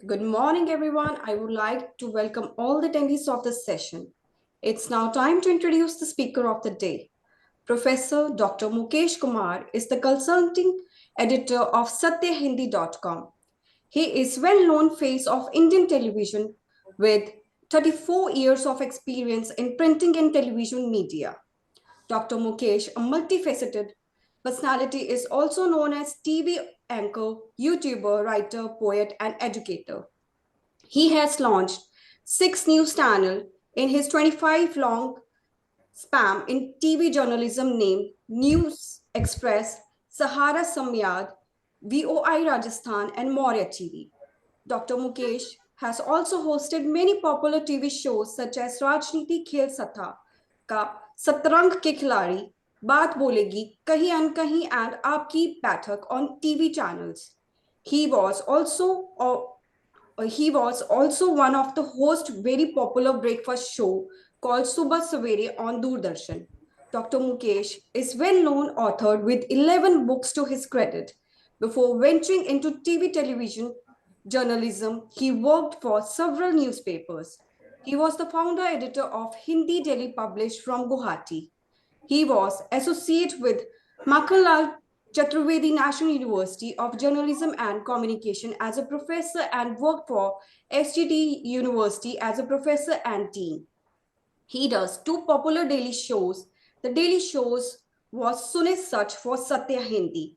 Good morning, everyone. I would like to welcome all the attendees of this session. It's now time to introduce the speaker of the day. Professor Dr. Mukesh Kumar is the consulting editor of satyahindi.com. He is well-known face of Indian television with 34 years of experience in printing and television media. Dr. Mukesh, a multifaceted personality, is also known as TV anchor, YouTuber, writer, poet, and educator. He has launched 6 news channels in his 25 long span in TV journalism named News Express, Sahara Samyad, VOI Rajasthan, and Maurya TV. Dr. Mukesh has also hosted many popular TV shows such as Rajniti Khel Satha, Ka Satrang Ke Khiladi, Baat Bolegi, Kahi Ankahi, and Aapki Baithak on TV channels. He was also he was also one of the hosts very popular breakfast show called Subah Savere on Doordarshan. Dr. Mukesh is well-known author with 11 books to his credit. Before venturing into TV television journalism, he worked for several newspapers. He was the founder editor of Hindi Daily Published from Guwahati. He was associate with Makhanlal Chaturvedi National University of Journalism and Communication as a professor and worked for SGT University as a professor and dean. He does 2 popular daily shows. The daily shows was Sune Sach for Satya Hindi.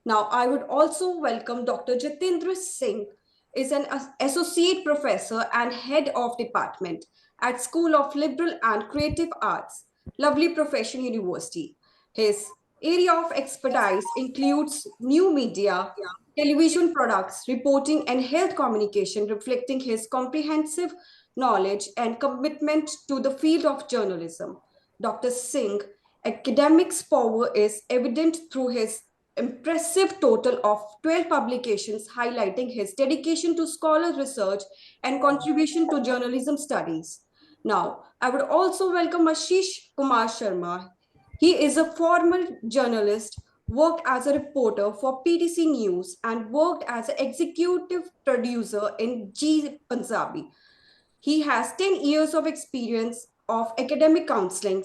Now, I would also welcome Dr. Jitendra Singh, is an associate professor and head of department at School of Liberal and Creative Arts, Lovely Profession University. His area of expertise includes new media, television products, reporting, and health communication, reflecting his comprehensive knowledge and commitment to the field of journalism. Dr. Singh academics power is evident through his impressive total of 12 publications highlighting his dedication to scholar research and contribution to journalism studies. Now, I would also welcome Ashish Kumar Sharma. He is a former journalist, worked as a reporter for PTC News, and worked as an executive producer in G Punjabi. He has 10 years of experience of academic counseling,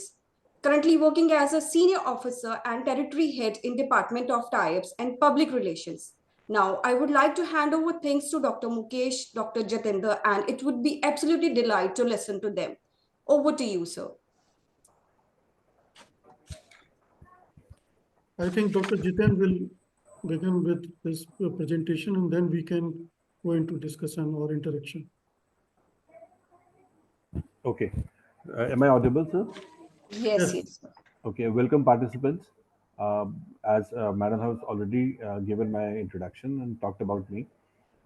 currently working as a senior officer and territory head in Department of Tie-ups and Public Relations. Now, I would like to hand over things to Dr. Mukesh, Dr. Jatinder, and it would be absolutely delight to listen to them. Over to you, sir. I think Dr. Jiten will begin with his presentation and then we can go into discussion or interaction. Okay. Am I audible, sir? Yes, yes. Okay. Welcome, participants. As Madam has already given my introduction and talked about me,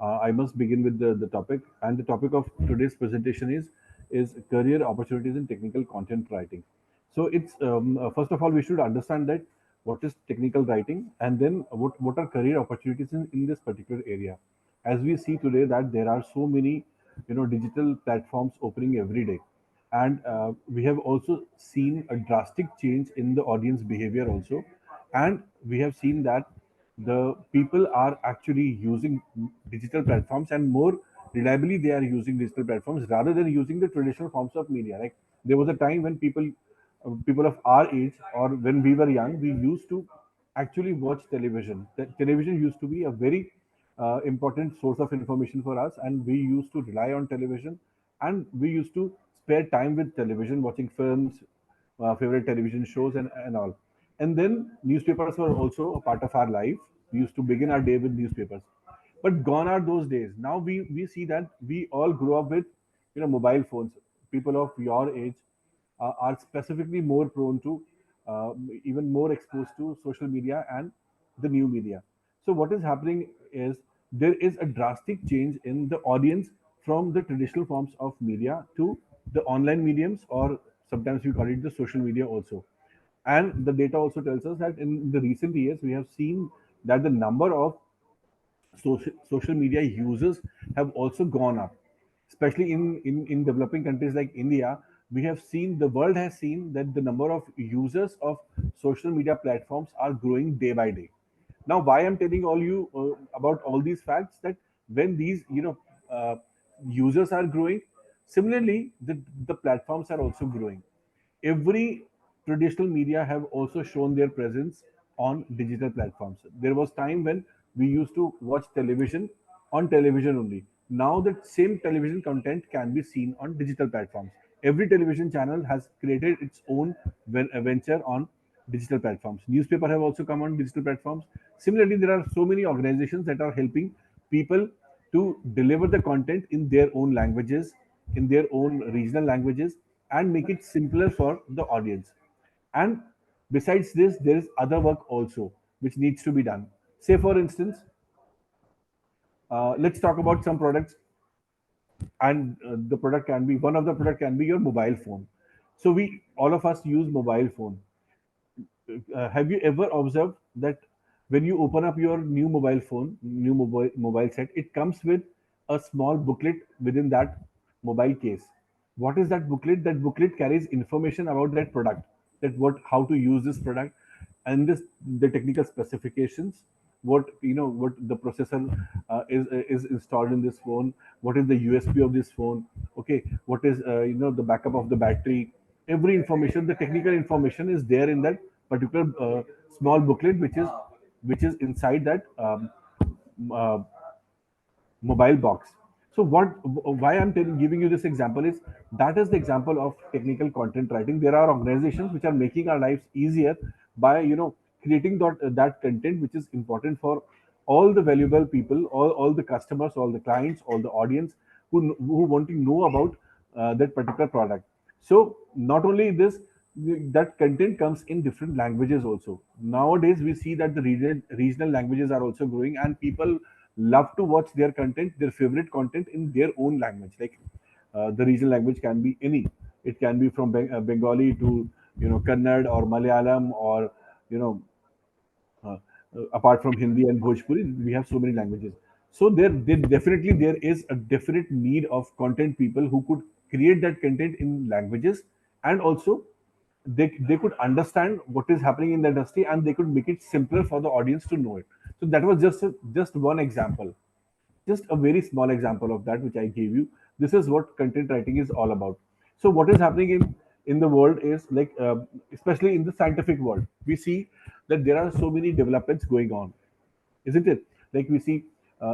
I must begin with the topic. And the topic of today's presentation is career opportunities in technical content writing. So it's first of all we should understand that what is technical writing, and then what are career opportunities in this particular area. As we see today that there are so many digital platforms opening every day, and we have also seen a drastic change in the audience behavior also, and we have seen that the people are actually using digital platforms, and more reliably they are using digital platforms rather than using the traditional forms of media. Like there was a time when people of our age, or when we were young, we used to actually watch television. Television used to be a very important source of information for us, and we used to rely on television, and we used to spare time with television, watching films, favorite television shows, and all. And then newspapers were also a part of our life. We used to begin our day with newspapers. But gone are those days. Now we see that we all grew up with mobile phones. People of your age are specifically more prone to even more exposed to social media and the new media. So what is happening is there is a drastic change in the audience from the traditional forms of media to the online mediums, or sometimes we call it the social media also. And the data also tells us that in the recent years we have seen that the number of social media users have also gone up, especially in developing countries like India. We have seen, the world has seen, that the number of users of social media platforms are growing day by day. Now, why I'm telling all you about all these facts, that when these users are growing, similarly the platforms are also growing. Every traditional media have also shown their presence on digital platforms. There was time when we used to watch television on television only. Now that same television content can be seen on digital platforms. Every television channel has created its own venture on digital platforms. Newspaper have also come on digital platforms. Similarly, there are so many organizations that are helping people to deliver the content in their own languages, in their own regional languages, and make it simpler for the audience. And besides this, there is other work also which needs to be done. Say, for instance, let's talk about some products, and the product can be, one of the product can be your mobile phone. So we all of us use mobile phone. Have you ever observed that when you open up your new mobile phone, new mobile set, it comes with a small booklet within that mobile case? What is that booklet? That booklet carries information about that product, that what, how to use this product, and this, the technical specifications, what, you know, what the processor is installed in this phone, what is the USP of this phone, okay, what is you know, the backup of the battery. Every information, the technical information is there in that particular small booklet, which is inside that uh, mobile box. So what, why I'm giving you this example is, that is the example of technical content writing. There are organizations which are making our lives easier by, you know, creating that content which is important for all the valuable people, all the customers, all the clients, all the audience who want to know about that particular product. So not only this, that content comes in different languages also. Nowadays we see that the regional languages are also growing, and people love to watch their content, their favorite content, in their own language. Like the regional language can be any. It can be from Bengali to, you know, Kannada or Malayalam, or, you know, uh, apart from Hindi and Bhojpuri, we have so many languages. So there definitely there is a definite need of content people who could create that content in languages, and also they could understand what is happening in the industry, and they could make it simpler for the audience to know it. So that was just one example, just a very small example of that which I gave you. This is what content writing is all about. So what is happening in the world is like, especially in the scientific world, we see that there are so many developments going on, isn't it? Like we see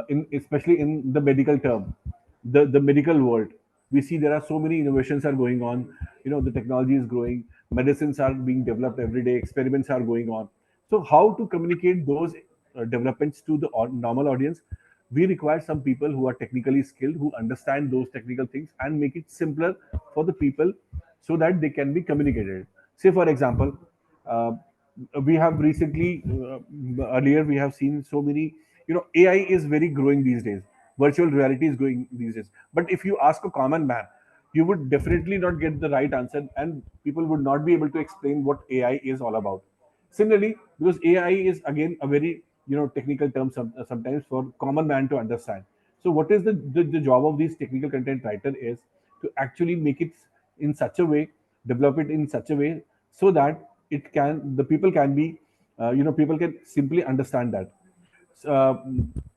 in, especially in the medical term, the medical world, we see there are so many innovations are going on. You know, the technology is growing, medicines are being developed every day, experiments are going on. So how to communicate those developments to the normal audience? We require some people who are technically skilled, who understand those technical things, and make it simpler for the people so that they can be communicated. Say for example, uh, we have recently, earlier we have seen so many, you know, AI is very growing these days, virtual reality is growing these days. But if you ask a common man, you would definitely not get the right answer, and people would not be able to explain what AI is all about. Similarly, because AI is again a very, you know, technical term, sometimes for common man to understand. So what is the job of these technical content writer is to actually make it in such a way, develop it in such a way, so that it can, the people can be, you know, people can simply understand that. uh,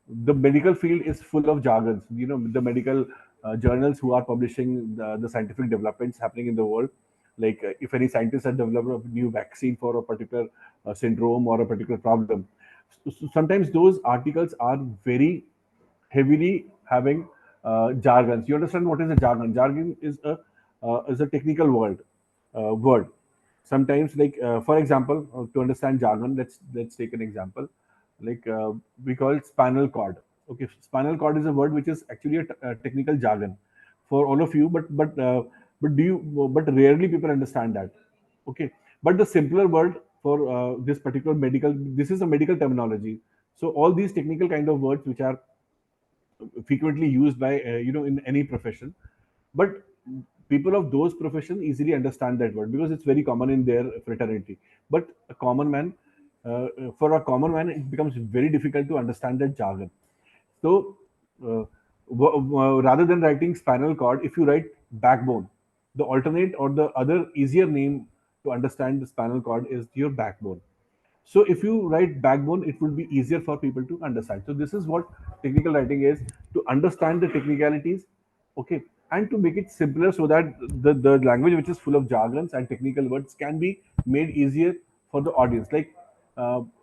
the medical field is full of jargons. You know, the medical journals who are publishing the scientific developments happening in the world. Like if any scientists have developed a new vaccine for a particular syndrome or a particular problem, sometimes those articles are very heavily having jargons. You understand what is a jargon? Jargon is a technical word. Sometimes, like for example, to understand jargon, let's take an example. Like we call it spinal cord. Okay, spinal cord is a word which is actually a technical jargon for all of you, but do you, but rarely people understand that. Okay, but the simpler word for this particular medical, this is a medical terminology. So all these technical kind of words which are frequently used by, you know, in any profession, but people of those profession easily understand that word because it's very common in their fraternity. But a common man, for a common man, it becomes very difficult to understand that jargon. So uh, rather than writing spinal cord, if you write backbone, the alternate or the other easier name to understand the spinal cord is your backbone. So if you write backbone, it will be easier for people to understand. So this is what technical writing is, to understand the technicalities, okay, and to make it simpler so that the language which is full of jargons and technical words can be made easier for the audience. Like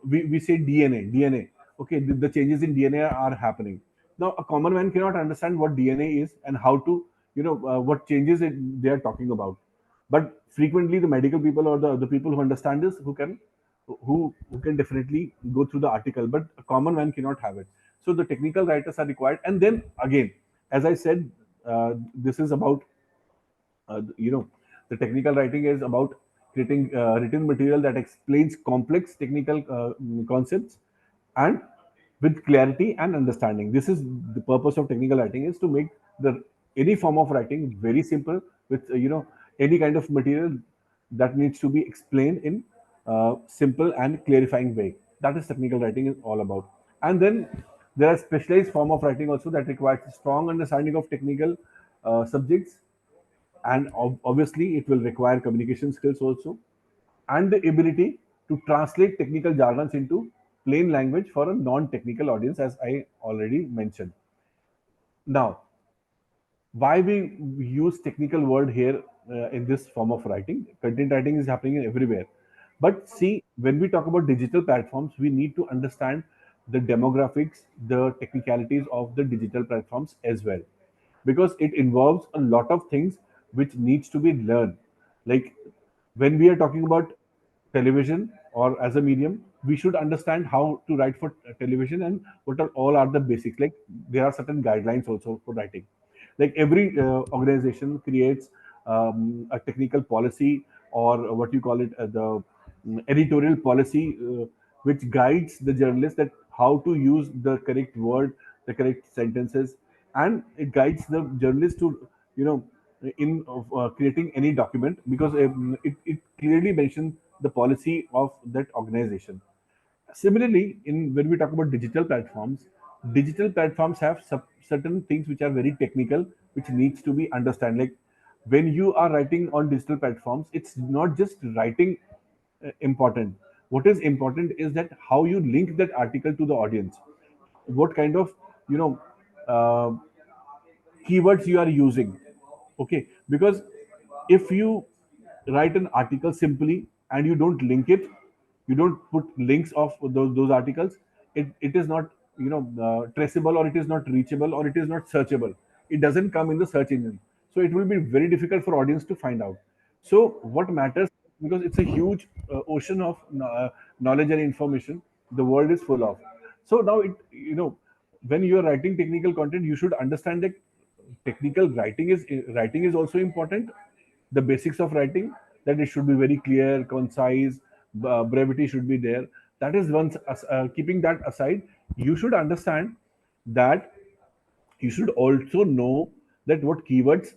we say DNA, okay, the changes in DNA are happening. Now a common man cannot understand what DNA is and how to, what changes they are talking about. But frequently the medical people or the people who understand this, who can definitely go through the article, but a common man cannot have it. So the technical writers are required. And then again, as I said, this is about, the technical writing is about creating written material that explains complex technical concepts and with clarity and understanding. This is the purpose of technical writing, is to make the any form of writing very simple with any kind of material that needs to be explained in simple and clarifying way. That is technical writing is all about. And then there are specialized form of writing also that requires strong understanding of technical subjects, and obviously it will require communication skills also, and the ability to translate technical jargons into plain language for a non-technical audience, as I already mentioned. Now, why we use technical word here in this form of writing? Content writing is happening everywhere, but see, when we talk about digital platforms, we need to understand the demographics, the technicalities of the digital platforms as well, because it involves a lot of things which needs to be learned. Like when we are talking about television or as a medium, we should understand how to write for television and what are all are the basics. Like there are certain guidelines also for writing. Like every organization creates a technical policy, or what you call it, the editorial policy, which guides the journalist that how to use the correct word, the correct sentences, and it guides the journalist to, in creating any document, because it clearly mentions the policy of that organization. Similarly, in when we talk about digital platforms have certain things which are very technical, which needs to be understand. Like when you are writing on digital platforms, it's not just writing important. What is important is that how you link that article to the audience, what kind of, you know uh, keywords you are using. Okay, because if you write an article simply and you don't link it, you don't put links of those articles, it is not, traceable, or it is not reachable, or it is not searchable. It doesn't come in the search engine, so it will be very difficult for audience to find out. So what matters, because it's a huge ocean of knowledge and information the world is full of. So now when you are writing technical content, you should understand that technical writing is also important. The basics of writing, that it should be very clear, concise, brevity should be there. That is once, keeping that aside, you should understand that you should also know that what keywords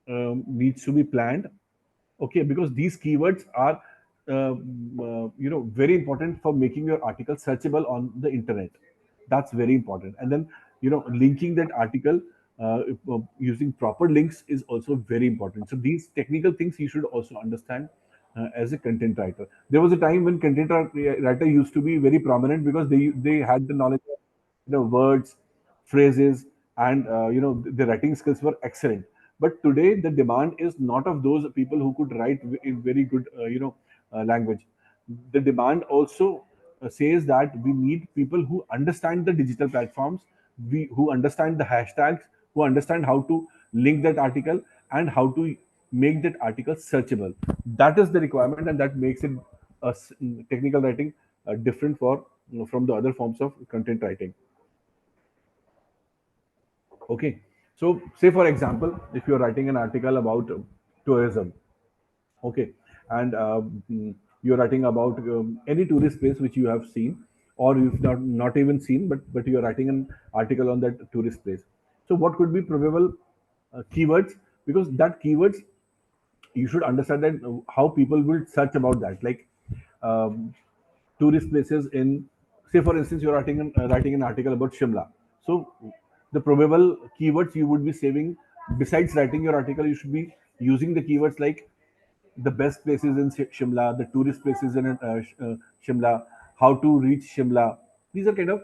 needs to be planned. Okay, because these keywords are very important for making your article searchable on the internet. That's very important. And then, linking that article using proper links is also very important. So these technical things you should also understand as a content writer. There was a time when writer used to be very prominent because they had the knowledge of, words, phrases, and the writing skills were excellent. But today the demand is not of those people who could write in very good language. The demand also says that we need people who understand the digital platforms, who understand the hashtags, who understand how to link that article, and how to make that article searchable. That is the requirement, and that makes it technical writing different from the other forms of content writing. Okay, so say for example, if you're writing an article about tourism, okay, and you're writing about any tourist place which you have seen, or you've not even seen, but you're writing an article on that tourist place. So what could be probable keywords? Because that keywords, you should understand that how people will search about that. Like um, tourist places in, say for instance, you're writing an article about Shimla. So the probable keywords you would be saving, besides writing your article, you should be using the keywords like the best places in Shimla, the tourist places in Shimla, how to reach Shimla. These are kind of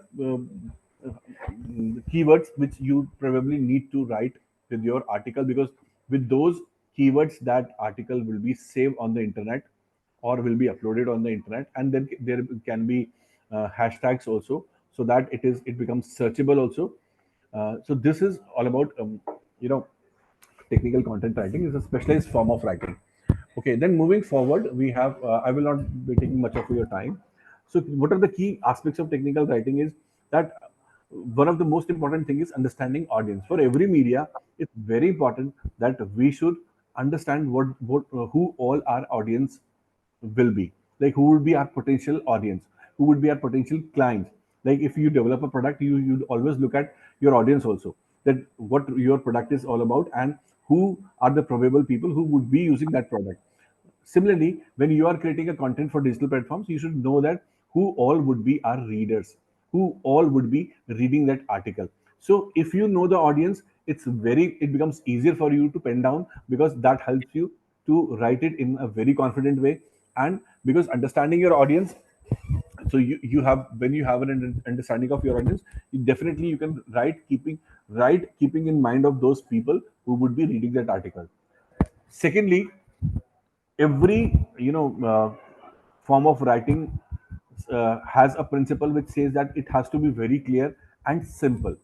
keywords which you probably need to write with your article, because with those keywords that article will be saved on the internet or will be uploaded on the internet, and then there can be hashtags also, so that it becomes searchable also. So this is all about you know technical content writing is a specialized form of writing. Okay, then moving forward, we have I will not be taking much of your time. So what are the key aspects of technical writing is that one of the most important thing is understanding audience. For every media, it's very important that we should understand what who all our audience will be, like who would be our potential audience, who would be our potential clients. Like if you develop a product, you'd always look at your audience also, that what your product is all about and who are the probable people who would be using that product. Similarly, when you are creating a content for digital platforms, you should know that who all would be our readers, who all would be reading that article. So if you know the audience, it becomes easier for you to pen down, because that helps you to write it in a very confident way. And because understanding your audience, so you have when you have an understanding of your audience, definitely you can write keeping in mind of those people who would be reading that article. Secondly, every form of writing has a principle which says that it has to be very clear and simple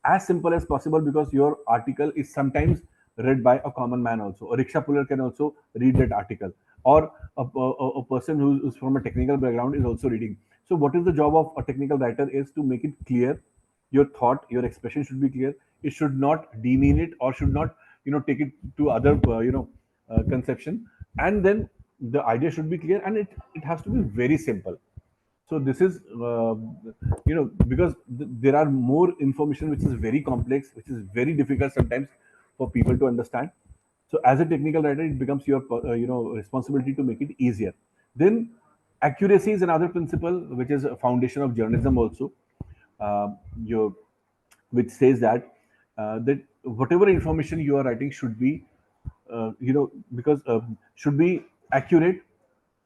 as possible, because your article is sometimes read by a common man also. A rickshaw puller can also read that article, or a person who's from a technical background is also reading. So what is the job of a technical writer is to make it clear. Your thought, your expression should be clear. It should not demean it, or should not take it to other conception. And then the idea should be clear, and it has to be very simple. So this is because there are more information which is very complex, which is very difficult sometimes for people to understand. So as a technical writer, it becomes your responsibility to make it easier. Then accuracy is another principle which is a foundation of journalism also. Your Which says that whatever information you are writing should be because should be accurate.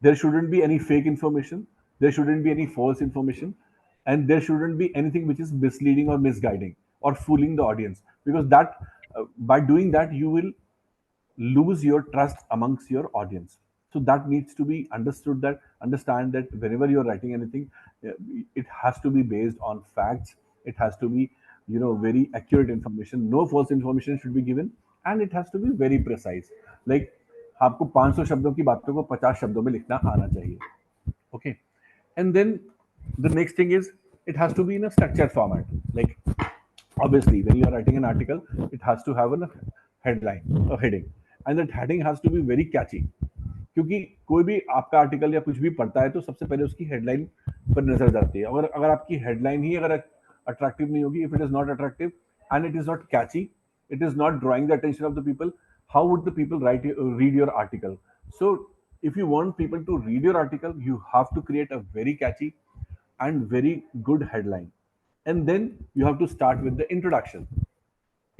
There shouldn't be any fake information, there shouldn't be any false information, and there shouldn't be anything which is misleading or misguiding or fooling the audience, because that by doing that you will lose your trust amongst your audience. So that needs to be understand that whenever you're writing anything, uh, it has to be based on facts. It has to be very accurate information. No false information should be given, and it has to be very precise. Like आपको 500 शब्दों की बातों को 50 शब्दों में लिखना आना चाहिए. Okay, and then the next thing is it has to be in a structured format. Like obviously when you are writing an article, it has to have a headline, a heading, and that heading has to be very catchy. क्योंकि कोई भी आपका article या कुछ भी पढ़ता है तो सबसे पहले उसकी हेडलाइन पर नजर जाती है. अगर अगर आपकी हेडलाइन ही अगर अट्रैक्टिव नहीं होगी, if it is not attractive and it is not catchy, it is not drawing the attention of the people, how would the people read your article? So if you want people to read your article, you have to create a very catchy and very good headline, and then you have to start with the introduction.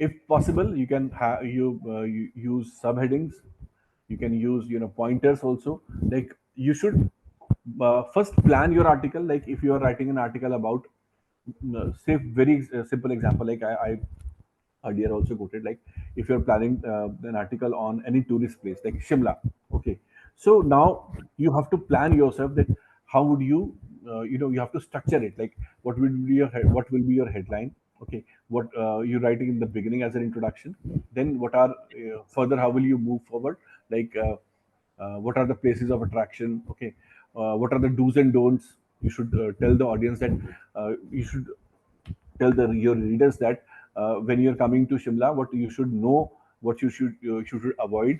If possible, you can you use subheadings, you can use pointers also. Like you should first plan your article. Like if you are writing an article about say very simple example, like I earlier also quoted, like if you're planning an article on any tourist place like Shimla. Okay, so now you have to plan yourself that how would you you have to structure it. Like what will be your headline. Okay, what you're writing in the beginning as an introduction, then what are further, how will you move forward, like what are the places of attraction. Okay, what are the do's and don'ts. You should tell the audience that you should tell your readers that when you're coming to Shimla, what you should know, what you should avoid.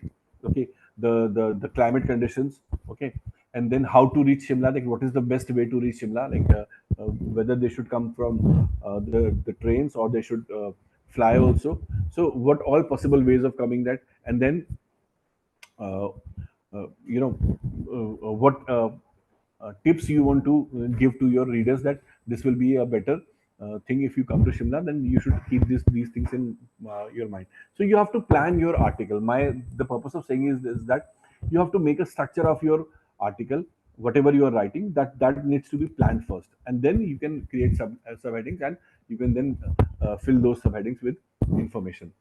Okay, the climate conditions. Okay, and then how to reach Shimla. Like what is the best way to reach Shimla? Like whether they should come from the trains or they should fly also. So what all possible ways of coming that, and then uh, what tips you want to give to your readers that this will be a better thing if you come to Shimla, then you should keep these things in your mind. So you have to plan your article. The purpose of saying is that you have to make a structure of your article, whatever you are writing, that needs to be planned first, and then you can create subheadings, and you can then fill those subheadings with information.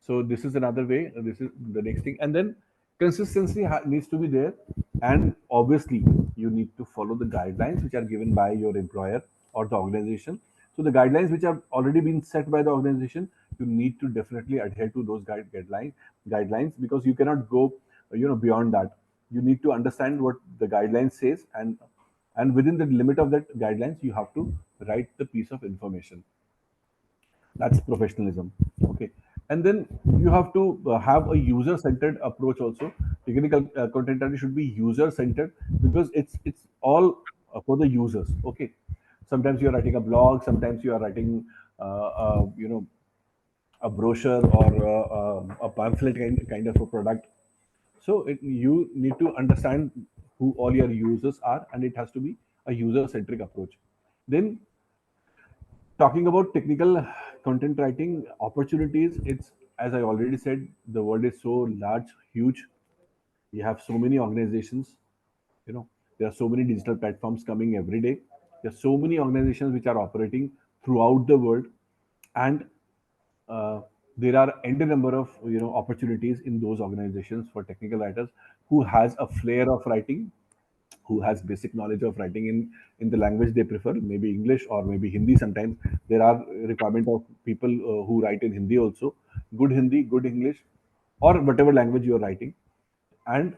So this is another way. This is the next thing, and then consistency needs to be there, and obviously you need to follow the guidelines which are given by your employer or the organization. So the guidelines which have already been set by the organization, you need to definitely adhere to those guidelines, because you cannot go beyond that. You need to understand what the guidelines says, and within the limit of that guidelines you have to write the piece of information. That's professionalism. Okay. And then you have to have a user centered approach also. Technical content writing should be user centered, because it's all for the users. Okay. Sometimes you're writing a blog, sometimes you are writing a brochure or a pamphlet kind of a product. So you need to understand who all your users are, and it has to be a user centric approach. Then, talking about technical content writing opportunities, it's, as I already said, the world is so large, huge. You have so many organizations. There are so many digital platforms coming every day. There are so many organizations which are operating throughout the world, and uh, there are n number of opportunities in those organizations for technical writers who has a flair of writing, who has basic knowledge of writing in the language they prefer, maybe English or maybe Hindi. Sometimes there are requirement of people who write in Hindi also, good Hindi, good English, or whatever language you are writing. And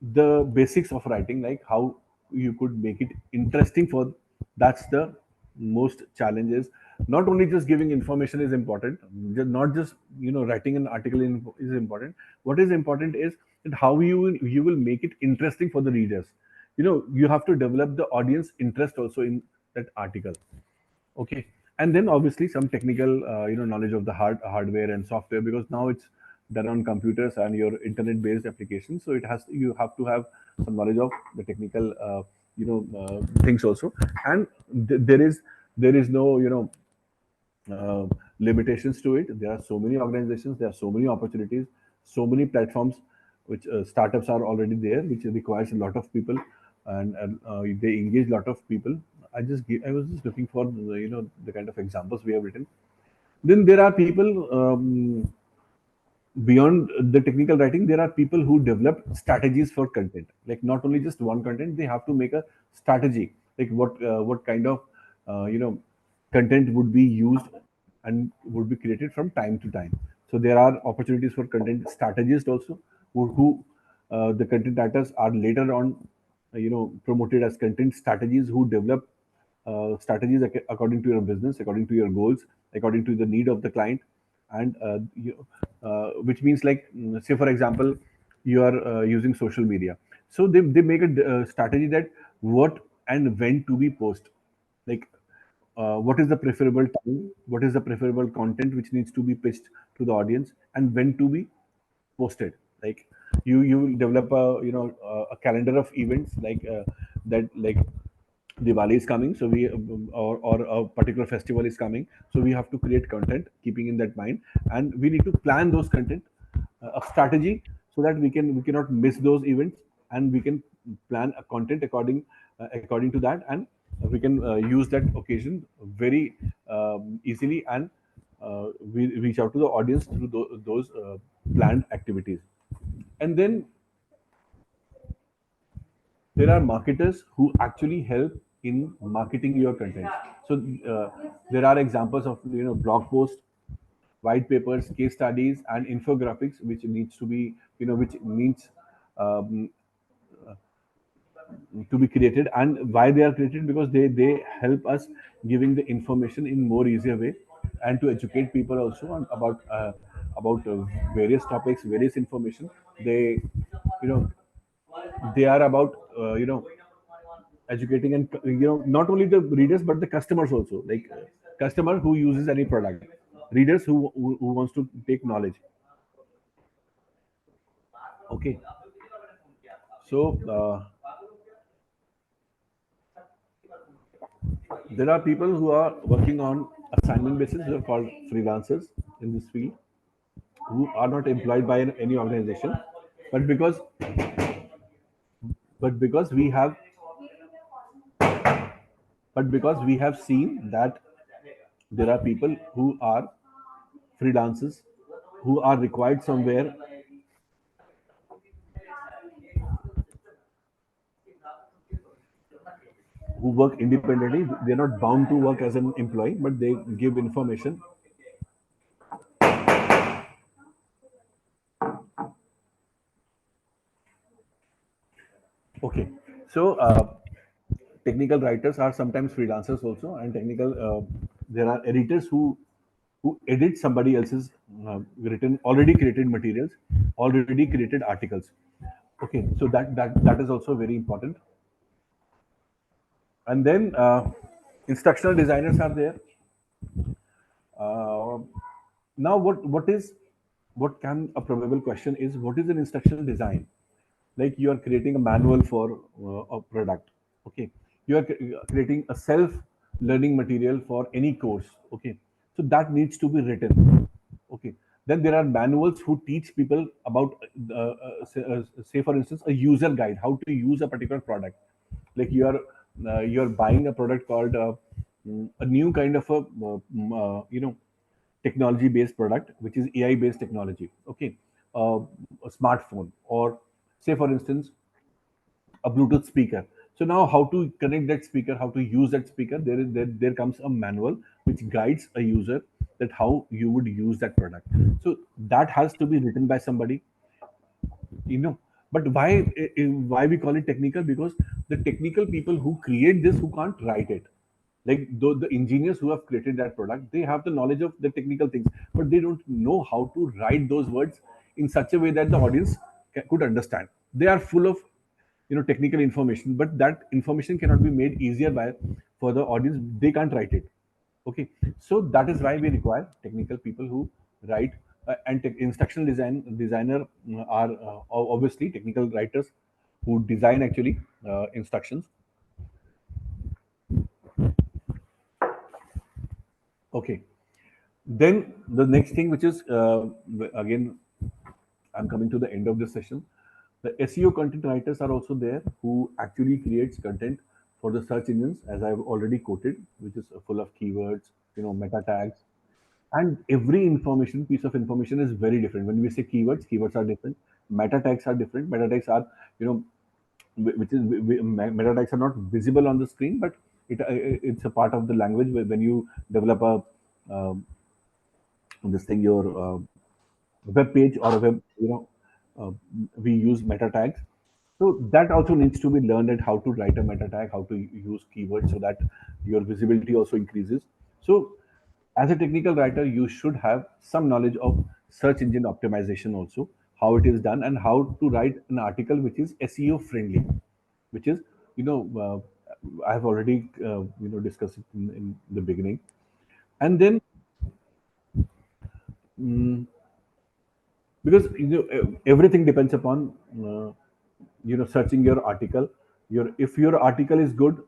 the basics of writing, like how you could make it interesting for, that's the most challenges. Not only just giving information is important, not just writing an article is important. What is important is that how you will make it interesting for the readers. You have to develop the audience interest also in that article. Okay. And then obviously some technical knowledge of the hardware and software, because now it's done on computers and your internet based applications, so you have to have some knowledge of the technical things also. And there is no limitations to it. There are so many organizations, there are so many opportunities, so many platforms which startups are already there, which requires a lot of people, and they engage a lot of people. I was just looking for the kind of examples we have written. Then there are people, beyond the technical writing, there are people who develop strategies for content, like not only just one content, they have to make a strategy, like what kind of content would be used and would be created from time to time. So there are opportunities for content strategists also, who the content writers are later on promoted as content strategies, who develop strategies according to your business, according to your goals, according to the need of the client. And which means, like, say for example, you are using social media, so they make a strategy that what and when to be post, like what is the preferable time, what is the preferable content which needs to be pitched to the audience, and when to be posted. Like you will develop a calendar of events, like that, like Diwali is coming, so or a particular festival is coming, so we have to create content keeping in that mind, and we need to plan those content, a strategy, so that we cannot miss those events, and we can plan a content according to that, and we can use that occasion very easily, and we reach out to the audience through those planned activities. And then there are marketers who actually help in marketing your content. So there are examples of blog posts, white papers, case studies, and infographics which needs to be which needs um, to be created. And why they are created? Because they help us giving the information in more easier way, and to educate people also about various topics, various information. They you know they are about educating, and not only the readers but the customers also, like customer who uses any product, readers who wants to take knowledge. Okay. So there are people who are working on assignment basis, who are called freelancers in this field, who are not employed by any organization, but but because we have seen that there are people who are freelancers who are required somewhere, who work independently. They're not bound to work as an employee, but they give information. Okay, so technical writers are sometimes freelancers also, and technical there are editors who edit somebody else's written, already created materials, already created articles. Okay, so that is also very important. And then instructional designers are there. uh, Now, what can a probable question is, what is an instructional design? Like, you are creating a manual for a product. Okay, you are creating a self learning material for any course. Okay, so that needs to be written. Okay, then there are manuals who teach people about say for instance, a user guide, how to use a particular product. Like, you're buying a product called a new kind of a technology based product, which is AI based technology. Okay, a smartphone, or say for instance, a Bluetooth speaker. So now, how to connect that speaker, how to use that speaker, there comes a manual which guides a user that how you would use that product. So that has to be written by somebody, you know. But why we call it technical? Because the technical people who create this, who can't write it, like the engineers who have created that product, they have the knowledge of the technical things, but they don't know how to write those words in such a way that the audience could understand. They are full of technical information, but that information cannot be made easier by for the audience. They can't write it. Okay, so that is why we require technical people who write, and instructional designer are obviously technical writers who design actually instructions. Okay, then the next thing, which is again, I'm coming to the end of this session. The SEO content writers are also there, who actually creates content for the search engines, as I've already quoted, which is full of keywords, meta tags, and every information piece of information is very different. When we say keywords are different, meta tags are different. Meta tags are, you know which is meta tags are not visible on the screen, but it's a part of the language. When you develop a this thing, your web page or a web, uh, we use meta tags. So that also needs to be learned, at how to write a meta tag, how to use keywords, so that your visibility also increases. So as a technical writer, you should have some knowledge of search engine optimization also, how it is done, and how to write an article which is SEO friendly, which is, you know I have already discussed it in the beginning. And then, mm, because everything depends upon searching your article. If your article is good,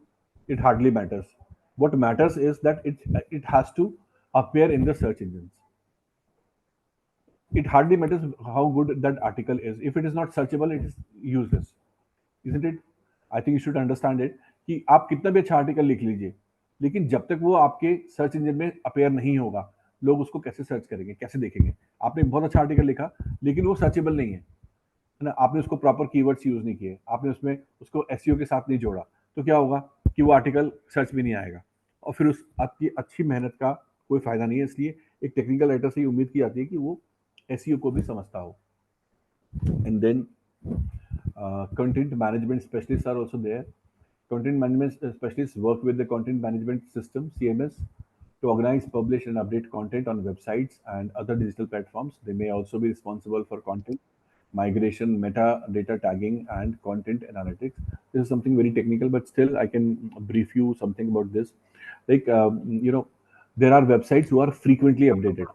it hardly matters. What matters is that it has to appear in the search engines. It hardly matters how good that article is. If it is not searchable, it is useless, isn't it? I think you should understand it, कि आप कितना भी अच्छा article लिख लीजिए, लेकिन जब तक वो आपके सर्च इंजन में अपेयर नहीं होगा, लोग उसको कैसे सर्च करेंगे, कैसे देखेंगे? आपने बहुत अच्छा आर्टिकल लिखा, लेकिन वो सर्चेबल नहीं है ना? आपने उसको प्रॉपर कीवर्ड्स यूज नहीं किए, आपने उसमें उसको एसईओ के साथ नहीं जोड़ा, तो क्या होगा कि वो आर्टिकल सर्च भी नहीं आएगा, और फिर उस आपकी अच्छी मेहनत का कोई फायदा नहीं है। इसलिए एक टेक्निकल राइटर से ये उम्मीद की जाती है कि वो एसईओ को भी समझता हो। And then content management specialists are also there. Content management specialists work with the content management system, CMS, to organize, publish, and update content on websites and other digital platforms. They may also be responsible for content migration, metadata tagging, and content analytics. This is something very technical, but still I can brief you something about this. Like, there are websites who are frequently updated.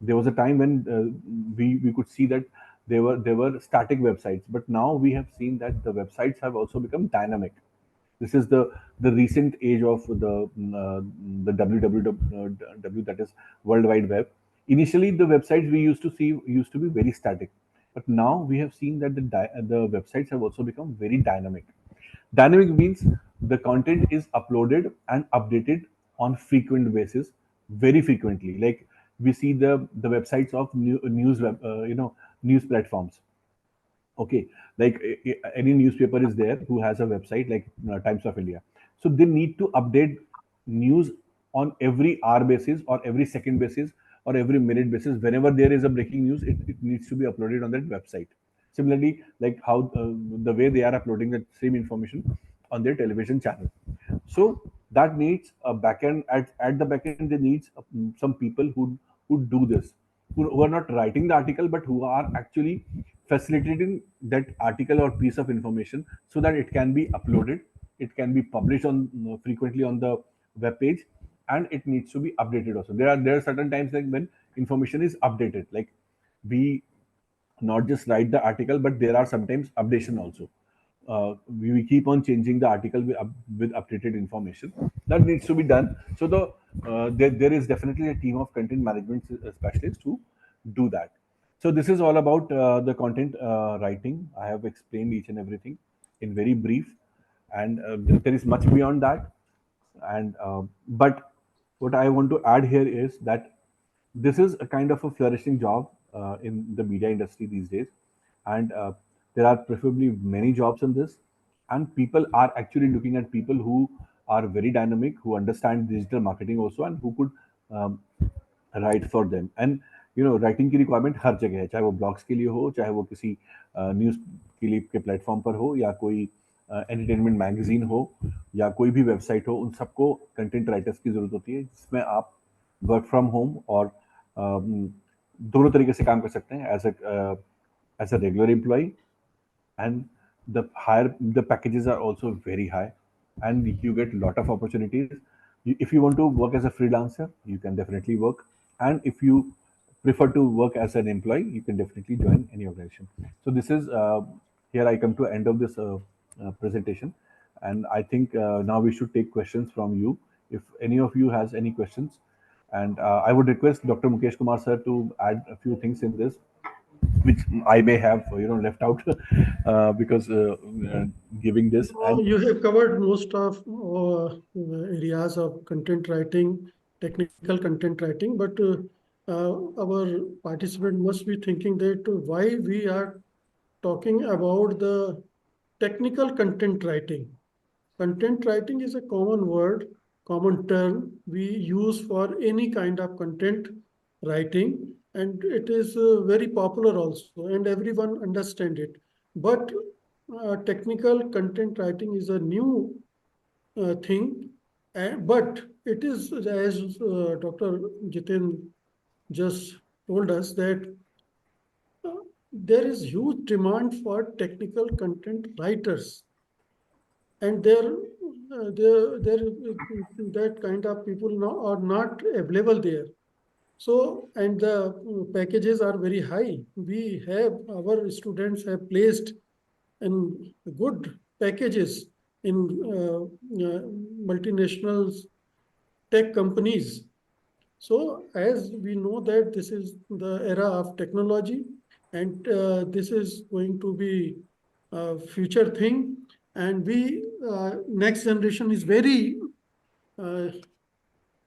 There was a time when we could see that there were static websites, but now we have seen that the websites have also become dynamic. This is the recent age of the www, that is World Wide Web. Initially, the websites we used to see used to be very static, but now we have seen that the websites have also become very dynamic. Dynamic means the content is uploaded and updated on frequent basis, very frequently. Like we see the websites of news web, news platforms. Okay, like any newspaper is there who has a website like Times of India. So they need to update news on every hour basis or every second basis or every minute basis. Whenever there is a breaking news, it needs to be uploaded on that website. Similarly, like how the way they are uploading the same information on their television channel. So that needs a backend. At the backend, they needs some people who do this, who are not writing the article, but who are actually facilitating that article or piece of information so that it can be uploaded, it can be published on frequently on the web page, and it needs to be updated also. There are certain times like when information is updated, like we not just write the article, but there are sometimes updation also. We keep on changing the article with updated information that needs to be done. So there is definitely a team of content management specialists who do that. So this is all about the content writing. I have explained each and everything in very brief, and there is much beyond that. And but what I want to add here is that this is a kind of a flourishing job in the media industry these days, and there are preferably many jobs in this, and people are actually looking at people who are very dynamic, who understand digital marketing also, and who could um, right for them and writing की requirement हर जगह है, चाहे वो blogs के लिए हो, चाहे वो किसी न्यूज़ के लिए के प्लेटफॉर्म पर हो, या कोई एंटरटेनमेंट मैगजीन हो, या कोई भी वेबसाइट हो, उन सबको कंटेंट राइटर्स की ज़रूरत होती है, जिसमें आप वर्क फ्रॉम होम और दोनों तरीके से काम कर सकते हैं, as a regular employee, and the packages are also very high, and you get a lot of opportunities. If you want to work as a freelancer, you can definitely work, and if you prefer to work as an employee, you can definitely join any organization. So this is here I come to end of this presentation, and I think now we should take questions from you, if any of you has any questions. And I would request Dr. Mukesh Kumar sir to add a few things in this, which I may have left out because giving this. And You have covered most of areas of content writing, technical content writing, but our participant must be thinking that why we are talking about the technical content writing. Content writing is a common word, common term we use for any kind of content writing, and it is very popular also, and everyone understand it. But technical content writing is a new thing, but it is, as Dr. Jitin just told us, that uh, there is huge demand for technical content writers, and that kind of people now are not available there. So, and the packages are very high. We have, our students have placed in good packages in multinationals tech companies. So as we know that this is the era of technology, and this is going to be a future thing, and we next generation is uh,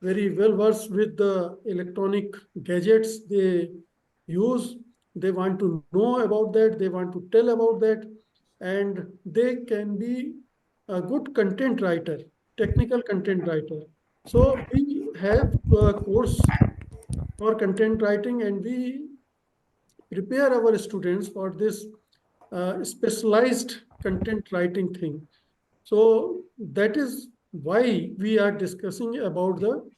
very well versed with the electronic gadgets they use. They want to know about that, they want to tell about that, and they can be a good content writer, technical content writer. So we have a course for content writing, and we prepare our students for this specialized content writing thing. So that is why we are discussing about the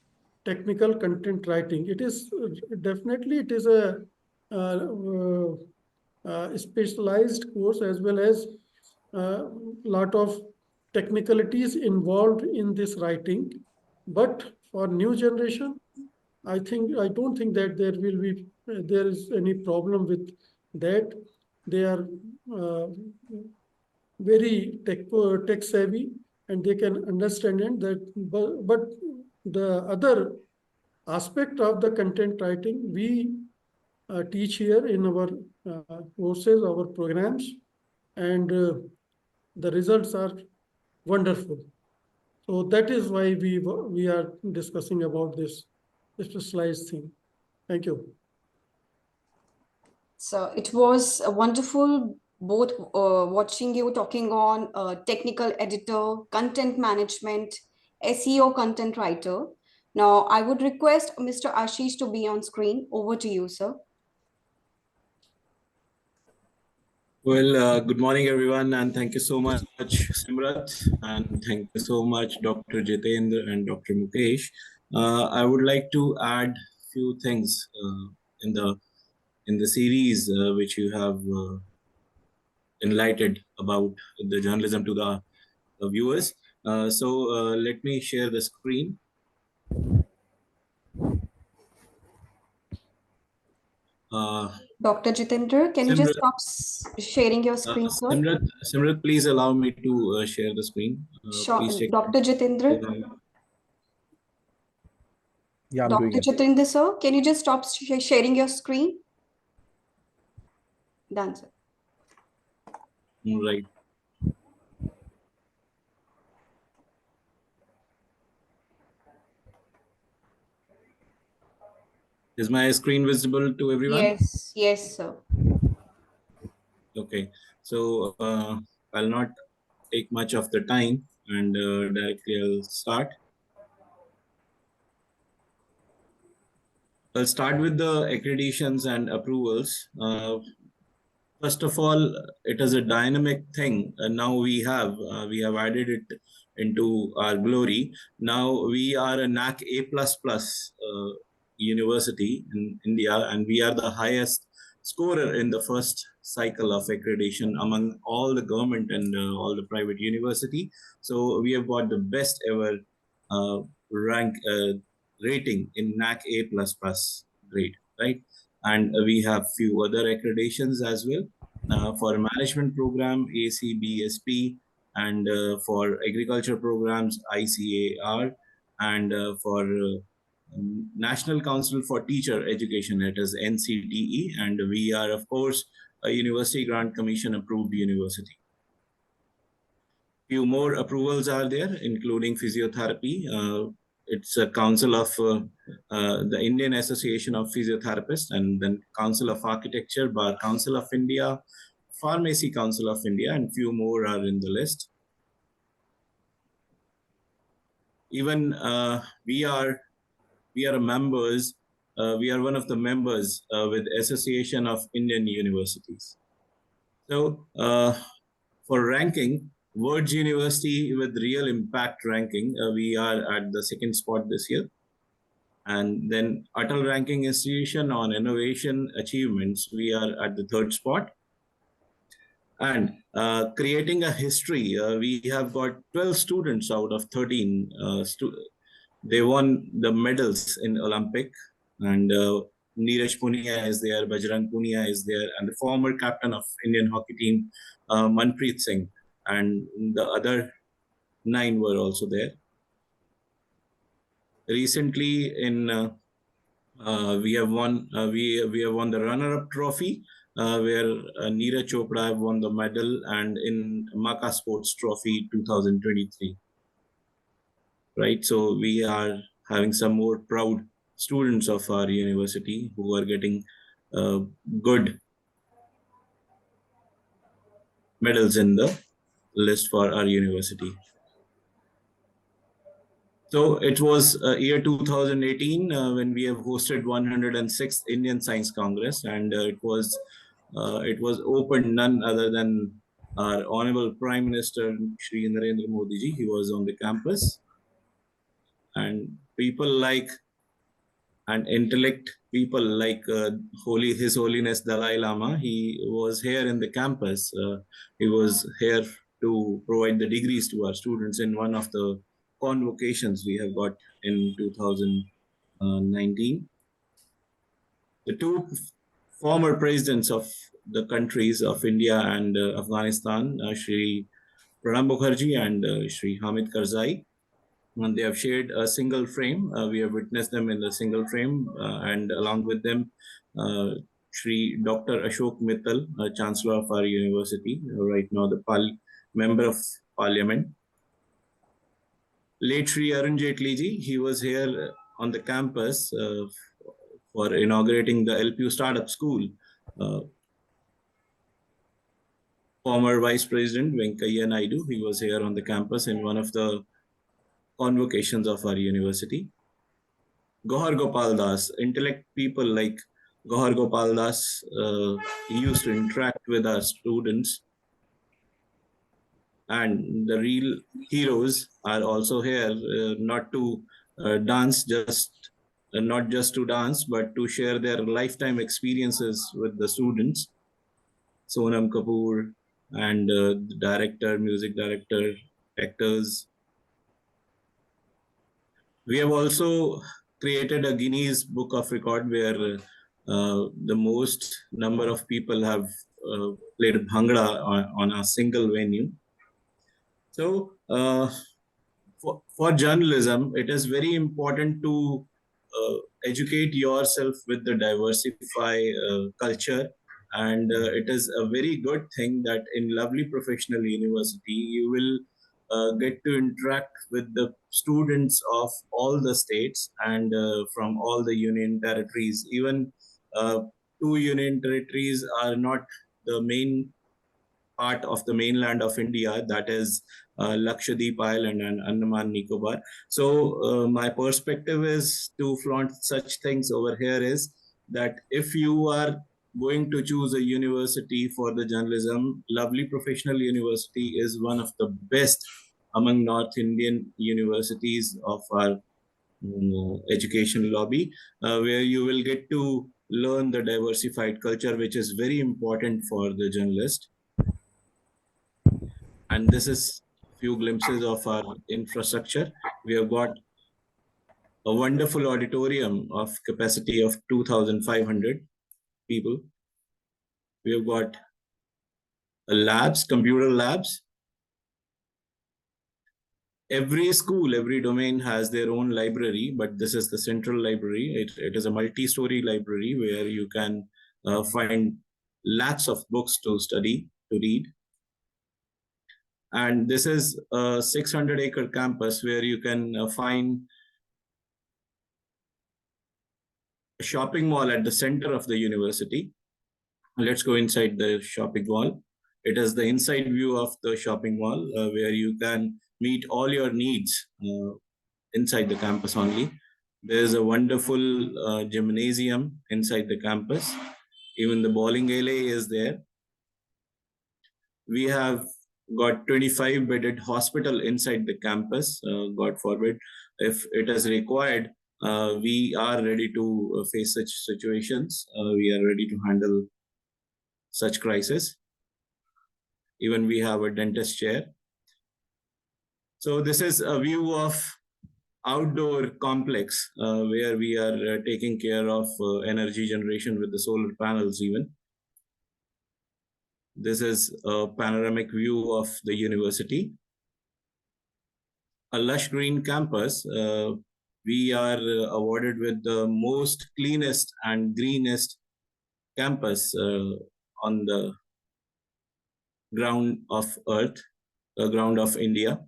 technical content writing. It is definitely it is a, uh, specialized course, as well as a lot of technicalities involved in this writing. But for new generation, I don't think that there is any problem with that. They are uh, very tech savvy, and they can understand it that. But the other aspect of the content writing we teach here in our courses, our programs, and the results are wonderful. So that is why we are discussing about this specialized thing. Thank you. So it was a wonderful both watching you talking on technical editor, content management, SEO content writer. Now I would request Mr. Ashish to be on screen. Over to you, sir. Well, good morning, everyone, and thank you so much, Simrat, and thank you so much, Dr. Jitendra and Dr. Mukesh. I would like to add few things in the series which you have enlightened about the journalism to the viewers. Let me share the screen. Dr. Jitendra, can you just stop sharing your screen, sir? Simrat, please allow me to share the screen. Sure. Please take. Dr. Jitendra? Yeah, I'm doing Dr. it. Jitendra, sir, can you just stop sharing your screen? Done, sir. Right. Is my screen visible to everyone? Yes, sir. Okay. So I'll not take much of the time and directly I'll start. I'll start with the accreditations and approvals. First of all, it is a dynamic thing. Now we have added it into our glory. Now we are a NAC A++ university in India, and we are the highest scorer in the first cycle of accreditation among all the government and all the private university. So we have got the best ever rank rating in NAC A++ grade, right? And we have few other accreditations as well for management program ACBSP, and for agriculture programs ICAR, and for National Council for Teacher Education, it is NCTE, and we are of course a University Grant Commission approved university. Few more approvals are there, including physiotherapy. It's a council of the Indian Association of Physiotherapists, and then Council of Architecture, Bar Council of India, Pharmacy Council of India, and few more are in the list. Even we are members. We are one of the members with Association of Indian Universities. So for ranking, Words University with real impact ranking, we are at the second spot this year. And then Atal Ranking Institution on Innovation Achievements, we are at the third spot. And creating a history, we have got 12 students out of 13. They won the medals in Olympic, and Neeraj Punia is there, Bajrang Punia is there, and the former captain of Indian hockey team, Manpreet Singh, and the other 9 were also there. Recently, we have won the runner-up trophy, where Neeraj Chopra have won the medal, and in Maka Sports Trophy 2023. Right, so we are having some more proud students of our university who are getting good medals in the list for our university. So it was year 2018 when we have hosted 106th Indian Science Congress, and it was opened none other than our Honorable Prime Minister Shri Narendra Modi ji. He was on the campus, and people like and intellect people like His Holiness Dalai Lama. He was here in the campus. He was here to provide the degrees to our students in one of the convocations we have got in 2019. The two former presidents of the countries of India and Afghanistan, Shri Pranab Mukherjee and Shri Hamid Karzai, and they have shared a single frame. We have witnessed them in the single frame, and along with them, Shri Dr. Ashok Mittal, Chancellor of our university, right now the member of Parliament, late Shri Arun Jaitley ji, he was here on the campus for inaugurating the LPU Startup School. Former Vice President Venkaiah Naidu, he was here on the campus in one of the convocations of our university. Gohar Gopal Das, intellect people like Gohar Gopal Das, he used to interact with our students. And the real heroes are also here, not to dance, not just to dance, but to share their lifetime experiences with the students. Sonam Kapoor and the director, music director, actors. We have also created a Guinness Book of Record where the most number of people have played Bhangra on a single venue. So for journalism, it is very important to educate yourself with the diversify culture. And it is a very good thing that in Lovely Professional University, you will get to interact with the students of all the states and from all the union territories. Even 2 union territories are not the main part of the mainland of India, that is Lakshadweep Island and Andaman Nicobar. So my perspective is to flaunt such things over here is that if you are going to choose a university for the journalism, Lovely Professional University is one of the best among North Indian universities of our education lobby, where you will get to learn the diversified culture, which is very important for the journalist. And this is a few glimpses of our infrastructure. We have got a wonderful auditorium of capacity of 2,500 people. We have got labs, computer labs. Every school, every domain has their own library, but this is the central library. It is a multi-story library where you can find lots of books to study, to read. And this is a 600-acre campus where you can find a shopping mall at the center of the university. Let's go inside the shopping mall. It is the inside view of the shopping mall where you can meet all your needs inside the campus only. There's a wonderful gymnasium inside the campus. Even the bowling alley is there. We have got 25 bedded hospital inside the campus. God forbid, if it is required, we are ready to face such situations. We are ready to handle such crisis. Even we have a dentist chair. So this is a view of outdoor complex where we are taking care of energy generation with the solar panels even. This is a panoramic view of the university. A lush green campus. We are awarded with the most cleanest and greenest campus on the ground of Earth, ground of India.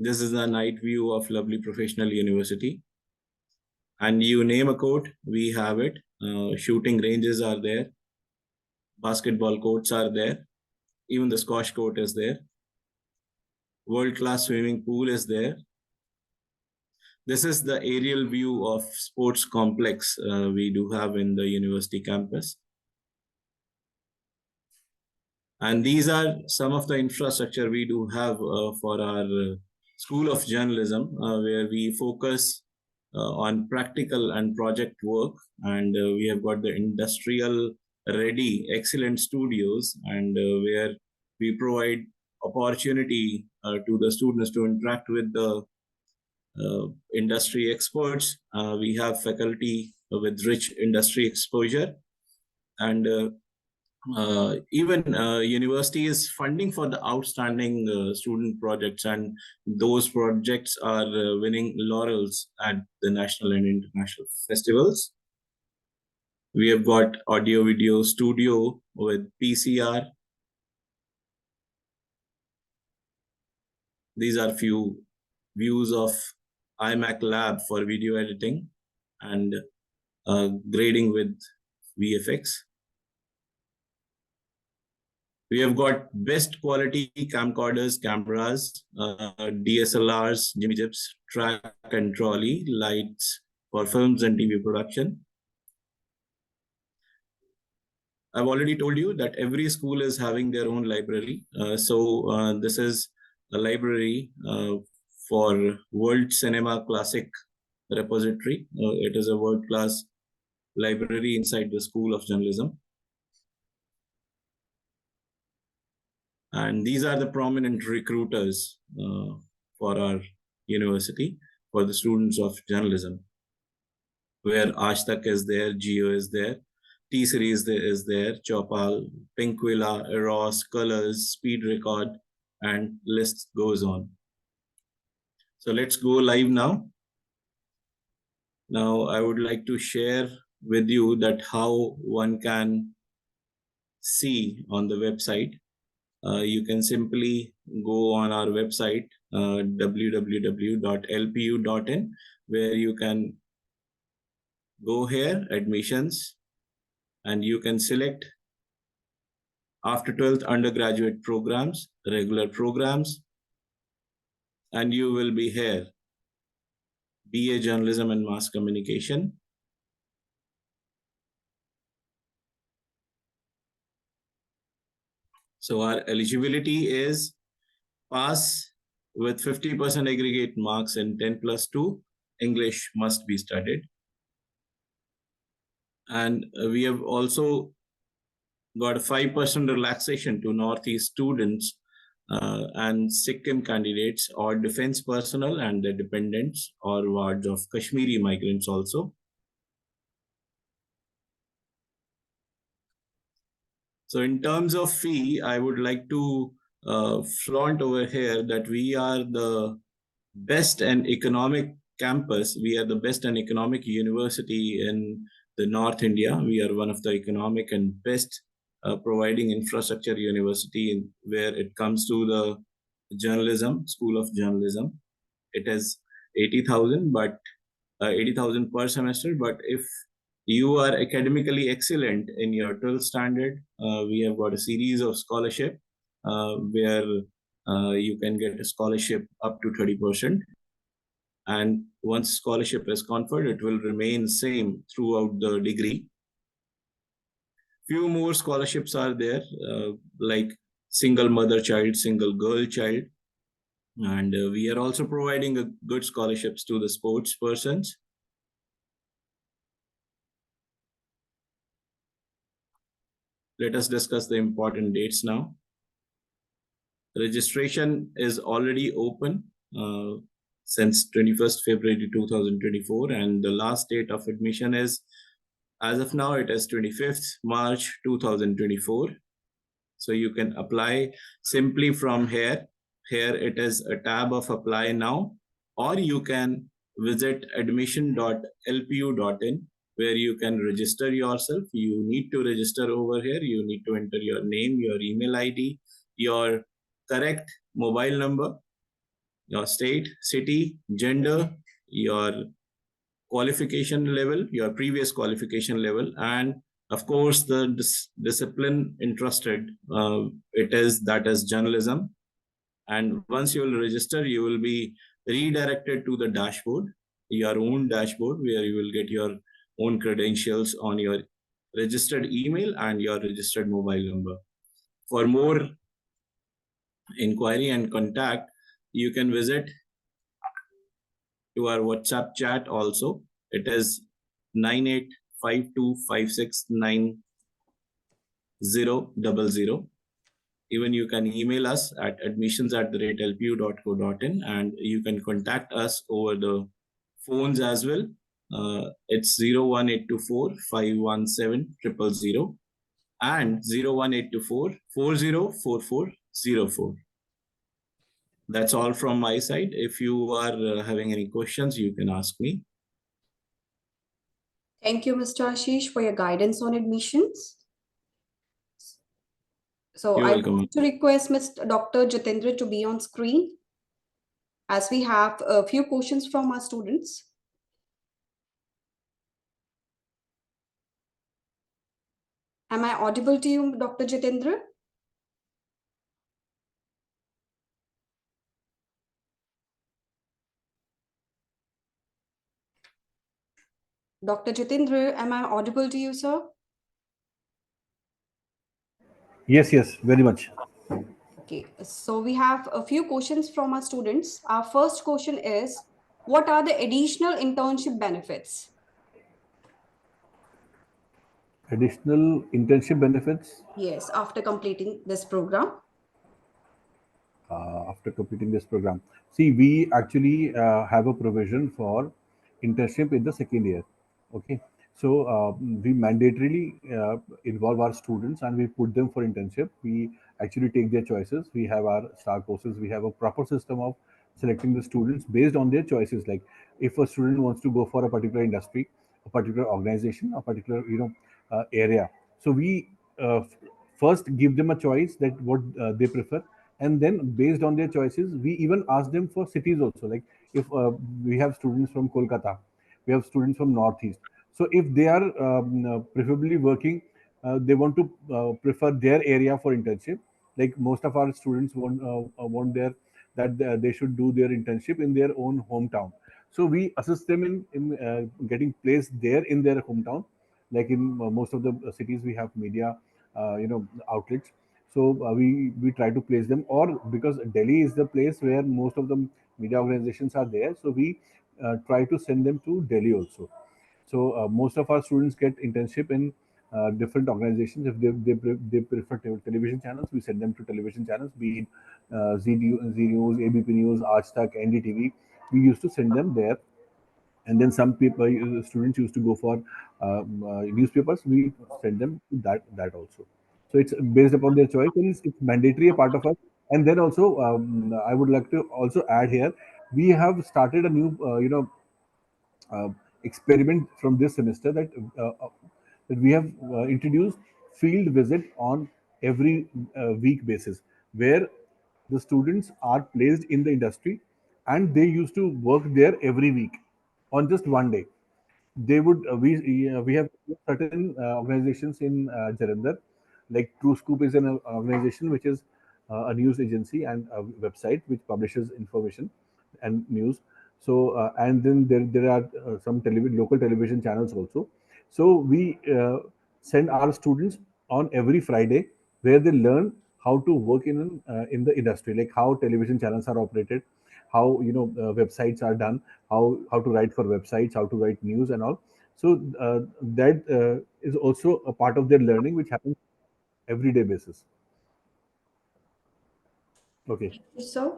This is a night view of Lovely Professional University. And you name a court, we have it. Shooting ranges are there. Basketball courts are there. Even the squash court is there. World-class swimming pool is there. This is the aerial view of sports complex we do have in the university campus. And these are some of the infrastructure we do have for our School of Journalism, where we focus on practical and project work. And we have got the industrial ready, excellent studios, and where we provide opportunity to the students to interact with the industry experts. We have faculty with rich industry exposure, and even university is funding for the outstanding student projects, and those projects are winning laurels at the national and international festivals. We have got audio video studio with PCR. These are few views of iMac Lab for video editing and grading with VFX. We have got best quality camcorders, cameras, DSLRs, Jimmy Jips, track and trolley, lights for films and TV production. I've already told you that every school is having their own library. This is a library for World Cinema Classic Repository. It is a world-class library inside the School of Journalism. And these are the prominent recruiters for our university, for the students of journalism, where Ashtak is there, Geo is there, T-Series is there, Chopal, Pinkwilla, Eros, Colors, Speed Record, and list goes on. So let's go live now. Now I would like to share with you that how one can see on the website. You can simply go on our website, www.lpu.in, where you can go here, admissions, and you can select after 12th undergraduate programs, regular programs, and you will be here, BA Journalism and Mass Communication. So our eligibility is pass with 50% aggregate marks in 10+2. English must be studied. And we have also got a 5% relaxation to Northeast students and Sikkim candidates or defense personnel and their dependents or wards of Kashmiri migrants also. So in terms of fee, I would like to flaunt over here that we are the best and economic campus. We are the best and economic university in the North India. We are one of the economic and best providing infrastructure university where it comes to the journalism, School of Journalism. It is 80,000, but 80,000 per semester. But if you are academically excellent in your 12th standard, we have got a series of scholarship where you can get a scholarship up to 30%. And once scholarship is conferred, it will remain same throughout the degree. Few more scholarships are there, like single mother child, single girl child. And we are also providing good scholarships to the sports persons. Let us discuss the important dates now. Registration is already open since 21st February 2024, and the last date of admission is, as of now, it is 25th March 2024. So you can apply simply from here. Here it is a tab of apply now, or you can visit admission.lpu.in, where you can register yourself. You need to register over here. You need to enter your name, your email ID, your correct mobile number, your state, city, gender, your qualification level, your previous qualification level, and of course the discipline interested. It is journalism. And once you will register, you will be redirected to the dashboard, your own dashboard, where you will get your own credentials on your registered email and your registered mobile number. For more inquiry and contact, you can visit to our WhatsApp chat also. It is 9852569000. Even you can email us at admissions@lpu.co.in, and you can contact us over the phones as well. It's 01824 517 000 and 01824 404404. That's all from my side. If you are having any questions, you can ask me. Thank you, Mr. Ashish, for your guidance on admissions. So You're I welcome. want to request Mr. Dr. Jitendra to be on screen. as we have a few questions from our students. Am I audible to you, Dr. Jitendra? Dr. Jitendra, am I audible to you, sir? Yes, yes, very much. Okay, so we have a few questions from our students. Our first question is, what are the additional internship benefits? Additional internship benefits Yes, after completing this program. after completing this program. See, we actually have a provision for internship in the second year. Okay, so we mandatorily involve our students and we put them for internship. We actually take their choices. We have our star courses. We have a proper system of selecting the students based on their choices. Like if a student wants to go for a particular industry, a particular organization, a particular area, so we first give them a choice that what they prefer, and then based on their choices we even ask them for cities also. Like if we have students from Kolkata, we have students from Northeast, so if they are preferably working, they want to prefer their area for internship. Like most of our students want their that they should do their internship in their own hometown, so we assist them in getting placed there in their hometown. Like in most of the cities we have media outlets, so we try to place them, or because Delhi is the place where most of the media organizations are there, so we try to send them to Delhi also. So most of our students get internship in different organizations. If they prefer television channels, we send them to television channels, be it Z News, ABP News, Aaj Tak, NDTV. We used to send them there. And then some people, students used to go for newspapers. We send them to that also. So it's based upon their choice, and it's mandatory a part of us. And then also, I would like to also add here, we have started a new, uh, experiment from this semester, that we have introduced field visit on every week basis, where the students are placed in the industry and they used to work there every week on just one day. They would we have certain organizations in Jalandhar, like True Scoop is an organization which is a news agency and a website which publishes information and news. So and then there are some local television channels also. So we send our students on every Friday, where they learn how to work in the industry, like how television channels are operated, how websites are done, how to write for websites, how to write news and all. So that is also a part of their learning, which happens everyday basis. Okay. So,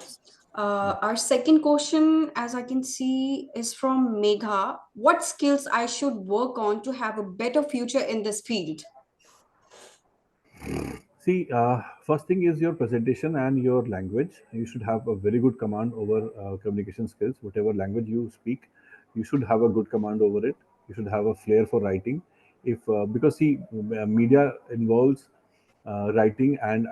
our second question, as I can see, is from Megha. What skills I should work on to have a better future in this field? See, first thing is your presentation and your language. You should have a very good command over communication skills. Whatever language you speak, you should have a good command over it. You should have a flair for writing. If because see, media involves writing and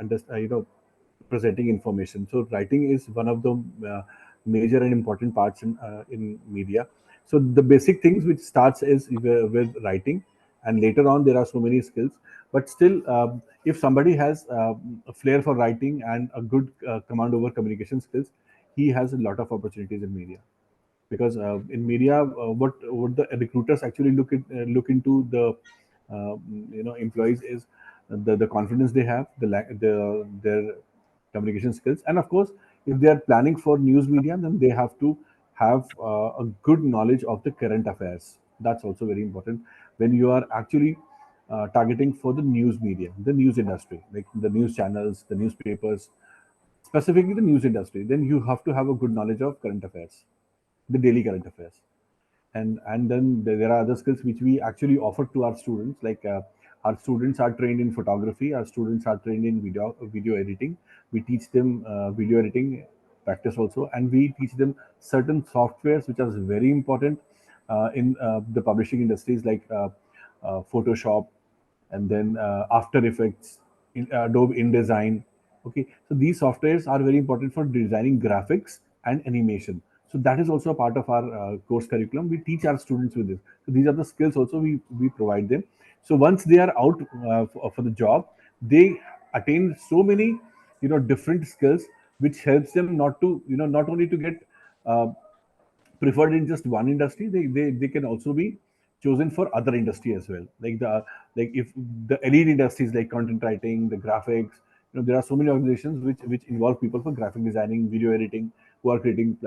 presenting information. So writing is one of the major and important parts in media. So the basic things which starts is with writing, and later on there are so many skills. But still, if somebody has a flair for writing and a good command over communication skills, he has a lot of opportunities in media. Because in media, what the recruiters actually look into the employees is the confidence they have, their communication skills, and of course, if they are planning for news media, then they have to have a good knowledge of the current affairs. That's also very important when you are actually targeting for the news media, the news industry, like the news channels, the newspapers, specifically the news industry. Then you have to have a good knowledge of current affairs, the daily current affairs. And then there are other skills which we actually offer to our students. Like our students are trained in photography, our students are trained in video editing. We teach them video editing practice also, and we teach them certain softwares which are very important in the publishing industries, like Photoshop, and then After Effects, Adobe InDesign. Okay, so these softwares are very important for designing graphics and animation. So that is also a part of our course curriculum. We teach our students with this. So these are the skills also we provide them. So once they are out for the job, they attain so many different skills, which helps them not to not only to get preferred in just one industry, they can also be chosen for other industry as well, like if the elite industries like content writing, the graphics, there are so many organizations which involve people for graphic designing, video editing, who are creating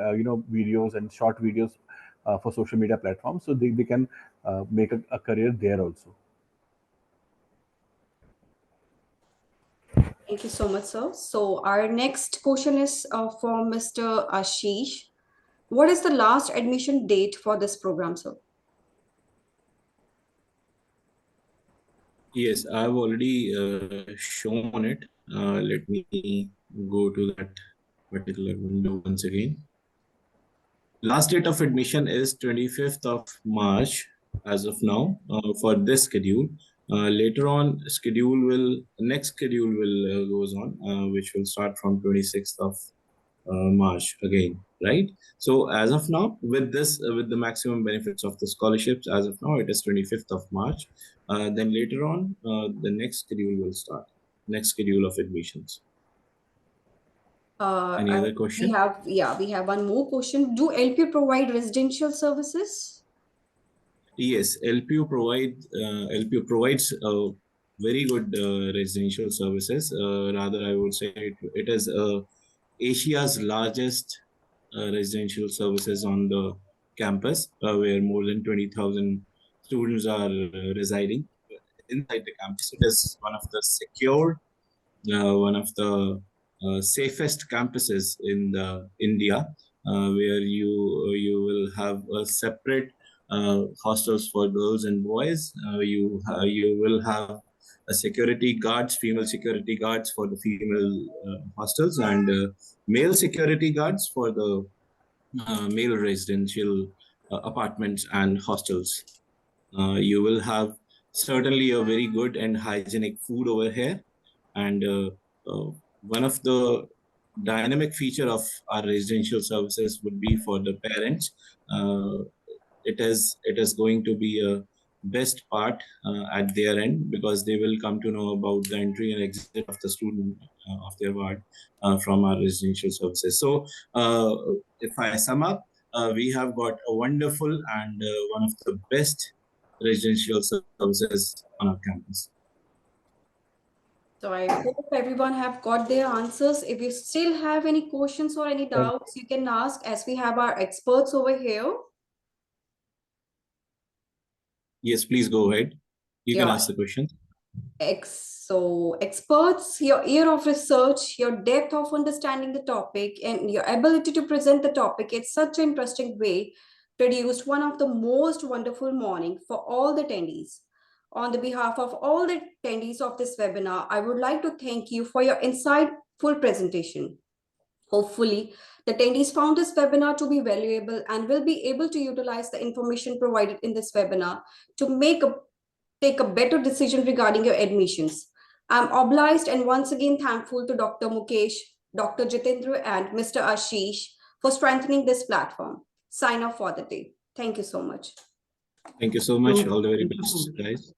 videos and short videos for social media platforms, so they can make a career there also. Thank you so much, sir. So our next question is from Mr. Ashish. What is the last admission date for this program, sir? Yes, I've already shown it. Let me go to that particular window once again. Last date of admission is 25th of March as of now for this schedule. Later on, next schedule will goes on, which will start from 26th of March again, right? So as of now, with this, with the maximum benefits of the scholarships, as of now, it is 25th of March. Then later on, the next schedule will start, next schedule of admissions. Any other question? We have one more question. Do LP provide residential services? Yes, LPU provides very good residential services. Rather, I would say it is Asia's largest residential services on the campus, where more than 20,000 students are residing inside the campus. It is one of the safest campuses in the India, where you will have a separate hostels for girls and boys. You will have a security guards, female security guards for the female hostels, and male security guards for the male residential apartments and hostels. You will have certainly a very good and hygienic food over here, and one of the dynamic feature of our residential services would be for the parents. It is going to be a best part at their end, because they will come to know about the entry and exit of the student of their ward from our residential services. So if I sum up, we have got a wonderful and one of the best residential services on our campus. So I hope everyone have got their answers. If you still have any questions or any doubts, you can ask, as we have our experts over here. Yes, please go ahead. You can Yeah. ask the question. So experts, your ear of research, your depth of understanding the topic, and your ability to present the topic in such an interesting way produced one of the most wonderful morning for all the attendees. On the behalf of all the attendees of this webinar, I would like to thank you for your insightful presentation. Hopefully, the attendees found this webinar to be valuable and will be able to utilize the information provided in this webinar to take a better decision regarding your admissions. I'm obliged and once again thankful to Dr. Mukesh, Dr. Jitendra, and Mr. Ashish for strengthening this platform. Sign off for the day. Thank you so much. Thank you so much. All the very Thank you so best, much. guys.